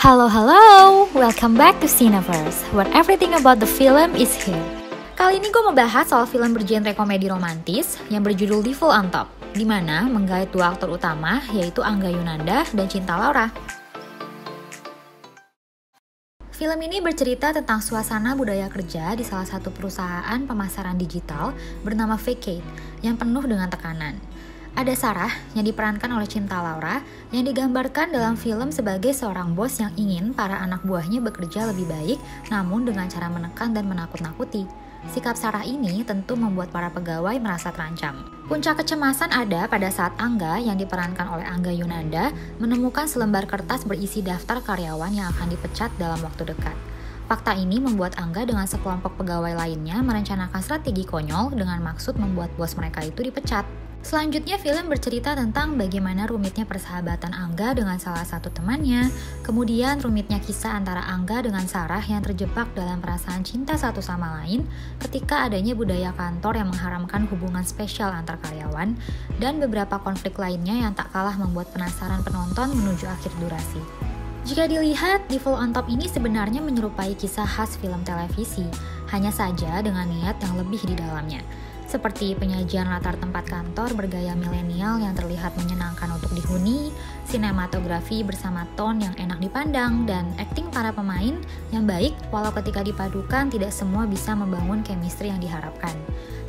Halo, welcome back to Cineverse, where everything about the film is here. Kali ini gue mau bahas soal film bergenre komedi romantis yang berjudul Devil on Top, di mana menggait dua aktor utama yaitu Angga Yunanda dan Cinta Laura. Film ini bercerita tentang suasana budaya kerja di salah satu perusahaan pemasaran digital bernama Vacate yang penuh dengan tekanan. Ada Sarah yang diperankan oleh Cinta Laura yang digambarkan dalam film sebagai seorang bos yang ingin para anak buahnya bekerja lebih baik namun dengan cara menekan dan menakut-nakuti. Sikap Sarah ini tentu membuat para pegawai merasa terancam. Puncak kecemasan ada pada saat Angga yang diperankan oleh Angga Yunanda menemukan selembar kertas berisi daftar karyawan yang akan dipecat dalam waktu dekat. Fakta ini membuat Angga dengan sekelompok pegawai lainnya merencanakan strategi konyol dengan maksud membuat bos mereka itu dipecat. Selanjutnya film bercerita tentang bagaimana rumitnya persahabatan Angga dengan salah satu temannya, kemudian rumitnya kisah antara Angga dengan Sarah yang terjebak dalam perasaan cinta satu sama lain ketika adanya budaya kantor yang mengharamkan hubungan spesial antar karyawan, dan beberapa konflik lainnya yang tak kalah membuat penasaran penonton menuju akhir durasi. Jika dilihat, Devil on Top ini sebenarnya menyerupai kisah khas film televisi, hanya saja dengan niat yang lebih di dalamnya. Seperti penyajian latar tempat kantor bergaya milenial yang terlihat menyenangkan untuk dihuni, sinematografi bersama tone yang enak dipandang, dan akting para pemain yang baik walau ketika dipadukan tidak semua bisa membangun chemistry yang diharapkan.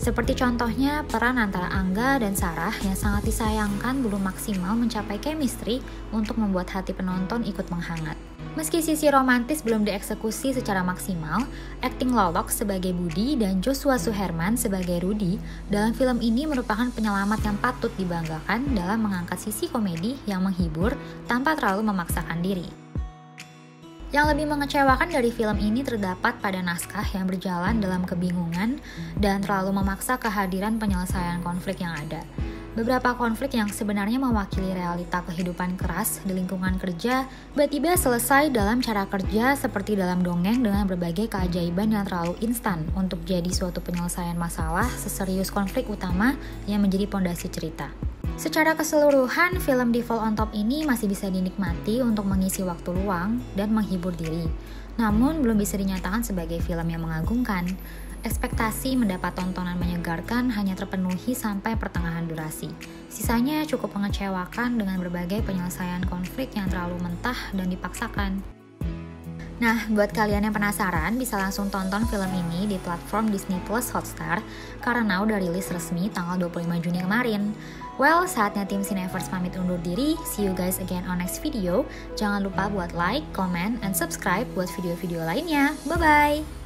Seperti contohnya peran antara Angga dan Sarah yang sangat disayangkan belum maksimal mencapai chemistry untuk membuat hati penonton ikut menghangat. Meski sisi romantis belum dieksekusi secara maksimal, akting Lolok sebagai Budi dan Joshua Suherman sebagai Rudy dalam film ini merupakan penyelamat yang patut dibanggakan dalam mengangkat sisi komedi yang menghibur tanpa terlalu memaksakan diri. Yang lebih mengecewakan dari film ini terdapat pada naskah yang berjalan dalam kebingungan dan terlalu memaksa kehadiran penyelesaian konflik yang ada. Beberapa konflik yang sebenarnya mewakili realita kehidupan keras di lingkungan kerja tiba-tiba selesai dalam cara kerja seperti dalam dongeng dengan berbagai keajaiban yang terlalu instan untuk jadi suatu penyelesaian masalah seserius konflik utama yang menjadi pondasi cerita. Secara keseluruhan, film Devil on Top ini masih bisa dinikmati untuk mengisi waktu luang dan menghibur diri. Namun, belum bisa dinyatakan sebagai film yang mengagumkan. Ekspektasi mendapat tontonan menyegarkan hanya terpenuhi sampai pertengahan durasi. Sisanya cukup mengecewakan dengan berbagai penyelesaian konflik yang terlalu mentah dan dipaksakan. Nah, buat kalian yang penasaran, bisa langsung tonton film ini di platform Disney Plus Hotstar karena udah rilis resmi tanggal 25 Juni kemarin. Well, saatnya tim Cineverse pamit undur diri. See you guys again on next video. Jangan lupa buat like, comment, and subscribe buat video-video lainnya. Bye-bye!